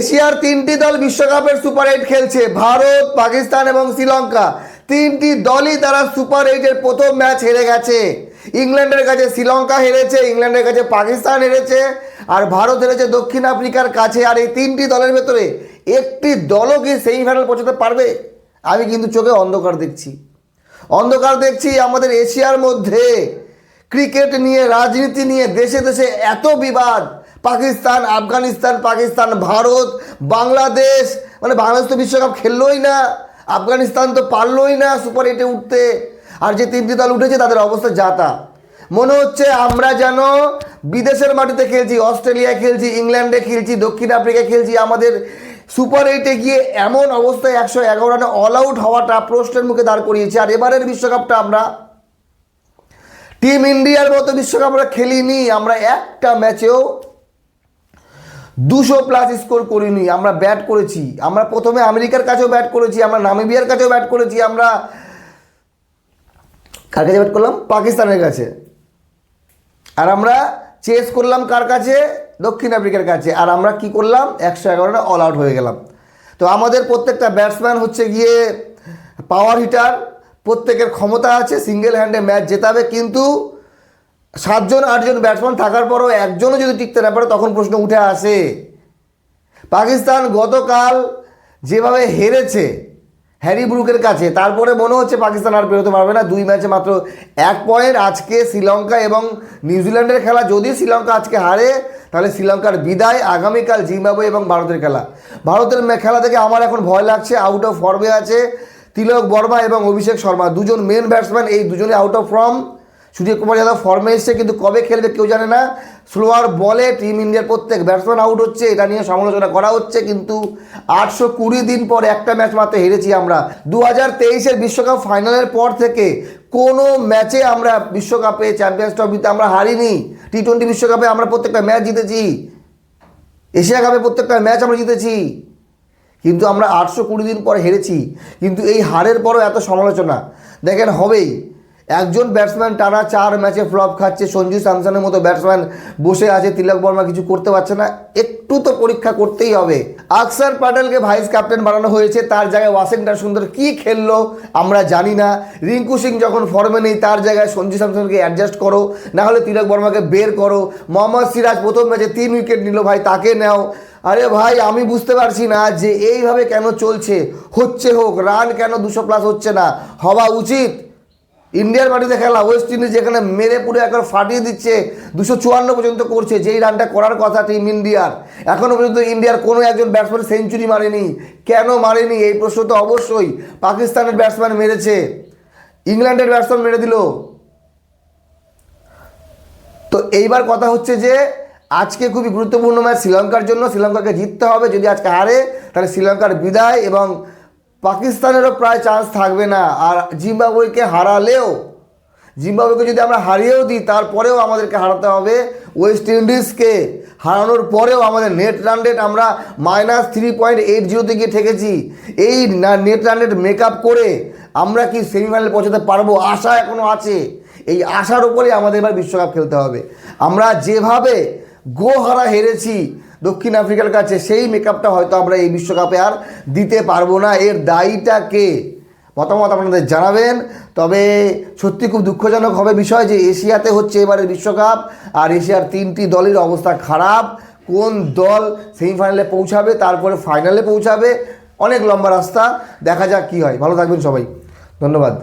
এশিয়ার তিনটি দল বিশ্বকাপের সুপার 8 খেলছে, ভারত, পাকিস্তান এবং শ্রীলঙ্কা। তিনটি দলই তারা সুপার 8-এর প্রথম ম্যাচ হেরে গেছে। ইংল্যান্ডের কাছে শ্রীলঙ্কা হেরেছে, ইংল্যান্ডের কাছে পাকিস্তান হেরেছে, আর ভারত হেরেছে দক্ষিণ আফ্রিকার কাছে। আর এই তিনটি দলের ভেতরে একটি দলও কি সেমিফাইনাল পৌঁছাতে পারবে? আমি কিন্তু চোখে অন্ধকার দেখছি। আমাদের এশিয়ার মধ্যে ক্রিকেট নিয়ে, রাজনীতি নিয়ে দেশে দেশে এত বিবাদ, পাকিস্তান, আফগানিস্তান, পাকিস্তান, ভারত, বাংলাদেশ, মানে বাংলাদেশ তো বিশ্বকাপ খেললোই না, আফগানিস্তান তো পারলোই না সুপার 8-এ উঠতে, আর যে তিনটি দল উঠেছে তাদের অবস্থা যাতা। মনে হচ্ছে আমরা যেন বিদেশের মাটিতে খেলছি, অস্ট্রেলিয়ায় খেলছি, ইংল্যান্ডে খেলছি, দক্ষিণ আফ্রিকায় খেলছি। আমাদের সুপার 8-এ গিয়ে এমন অবস্থায় 111 রানে অল আউট হওয়াটা প্রশ্নের মুখে দাঁড় করিয়েছে। আর এবারের বিশ্বকাপটা আমরা টিম ইন্ডিয়ার মতো বিশ্বকাপ আমরা খেলিনি। আমরা একটা ম্যাচেও 200+ স্কোর করিনি। আমরা ব্যাট করেছি, আমরা প্রথমে আমেরিকার কাছেও ব্যাট করেছি, আমরা নামিবিয়ার কাছেও ব্যাট করেছি, আমরা কার কাছে ব্যাট করলাম? পাকিস্তানের কাছে। আর আমরা চেস করলাম কার কাছে? দক্ষিণ আফ্রিকার কাছে। আর আমরা কি করলাম? 111 রানে অল আউট হয়ে গেলাম। তো আমাদের প্রত্যেকটা ব্যাটসম্যান হচ্ছে গিয়ে পাওয়ার হিটার, প্রত্যেকের ক্ষমতা আছে সিঙ্গেল হ্যান্ডে ম্যাচ জেতাবে, কিন্তু 7জন 8জন ব্যাটসম্যান থাকার পরও একজনও যদি টিকতে না পারে তখন প্রশ্ন উঠে আসে। পাকিস্তান গতকাল যেভাবে হেরেছে হ্যারি ব্রুকের কাছে, তারপরে মনে হচ্ছে পাকিস্তান আর পেরোতে পারবে না। 2 ম্যাচে মাত্র 1 পয়েন্ট। আজকে শ্রীলঙ্কা এবং নিউজিল্যান্ডের খেলা, যদি শ্রীলঙ্কা আজকে হারে তাহলে শ্রীলঙ্কার বিদায়। আগামীকাল জিম্বাবুয়ে এবং ভারতের খেলা। ভারতের খেলা থেকে আমার এখন ভয় লাগছে। আউট অফ ফর্মে আছে তিলক বর্মা এবং অভিষেক শর্মা, দুজন মেন ব্যাটসম্যান, এই দুজনে out of form. Suryakumar Yadav ফর্মে এসছে, কিন্তু কবে খেলবে কেউ জানে না। স্লোয়ার বলে টিম ইন্ডিয়ার প্রত্যেক ব্যাটসম্যান আউট হচ্ছে, এটা নিয়ে সমালোচনা করা হচ্ছে। কিন্তু 820 দিন পর একটা ম্যাচ মাত্র হেরেছি আমরা। 2023-এর বিশ্বকাপ ফাইনালের পর থেকে কোনো ম্যাচে আমরা বিশ্বকাপে, চ্যাম্পিয়ন্স ট্রফিতে আমরা হারিনি। টি20 বিশ্বকাপে আমরা প্রত্যেকটা ম্যাচ জিতেছি, এশিয়া কাপে প্রত্যেকটা ম্যাচ আমরা জিতেছি, কিন্তু আমরা 820 দিন পর হেরেছি। কিন্তু এই হারের পরও এত সমালোচনা দেখেন হবেই। একজন ব্যাটসম্যান টানা 4 ম্যাচে ফ্লপ খাচ্ছে, সঞ্জু স্যামসনের মতো ব্যাটসম্যান বসে আছে, তিলক বর্মা কিছু করতে পারছে না। একটু তো পরীক্ষা করতেই হবে। আকসার প্যাটেলকে ভাইস ক্যাপ্টেন বানানো হয়েছে, তার জায়গায় ওয়াশিংটন সুন্দর কি খেললো আমরা জানি না। রিঙ্কু সিং যখন ফর্মে নেই, তার জায়গায় সঞ্জু স্যামসনকে অ্যাডজাস্ট করো, না হলে তিলক বর্মাকে বের করো। মোহাম্মদ সিরাজ প্রথম ম্যাচে 3 উইকেট নিল, ভাই তাকে নাও। আরে ভাই, আমি বুঝতে পারছি না যে এইভাবে কেন চলছে। হচ্ছে হোক, রান কেন 200+ হচ্ছে না? হওয়া উচিত। ইন্ডিয়ার মাটিতে খেলা, ওয়েস্ট ইন্ডিজ যেখানে মেরে পুরো একবার ফাটিয়ে দিচ্ছে, 254 পর্যন্ত করছে, যেই রানটা করার কথা টিম ইন্ডিয়ার। এখনও পর্যন্ত ইন্ডিয়ার কোনো একজন ব্যাটসম্যান সেঞ্চুরি মারেনি। কেন মারেনি এই প্রশ্ন তো অবশ্যই। পাকিস্তানের ব্যাটসম্যান মেরেছে, ইংল্যান্ডের ব্যাটসম্যান মেরে দিল। তো এইবার কথা হচ্ছে যে আজকে খুবই গুরুত্বপূর্ণ ম্যাচ শ্রীলঙ্কার জন্য। শ্রীলঙ্কাকে জিততে হবে, যদি আজকে হারে তাহলে শ্রীলঙ্কার বিদায়, এবং পাকিস্তানেরও প্রায় চান্স থাকবে না। আর জিম্বাবুয়েকে হারালেও, জিম্বাবুয়েকে যদি আমরা হারিয়েও দিই তারপরেও আমাদেরকে হারাতে হবে ওয়েস্ট ইন্ডিজকে। হারানোর পরেও আমাদের নেট রান রেট আমরা -3.80 গিয়ে ঠেকেছি। এই নেট রান রেট মেকআপ করে আমরা কি সেমিফাইনালে পৌঁছাতে পারবো? আশা এখনও আছে। এই আশার উপরেই আমাদের এবার বিশ্বকাপ খেলতে হবে। আমরা যেভাবে গোহারা হেরেছি দক্ষিণ আফ্রিকার কাছে, সেই মেকআপটা হয়তো আমরা এই বিশ্বকাপে আর দিতে পারবো না। এর দায়ীটা কে? মতামত আপনাদের জানাবেন। তবে সত্যি খুব দুঃখজনক হবে বিষয় যে এশিয়াতে হচ্ছে এবারের বিশ্বকাপ, আর এশিয়ার 3টি দলের অবস্থা খারাপ। কোন দল সেমিফাইনালে পৌঁছাবে, তারপরে ফাইনালে পৌঁছাবে, অনেক লম্বা রাস্তা। দেখা যাক কী হয়। ভালো থাকবেন সবাই, ধন্যবাদ।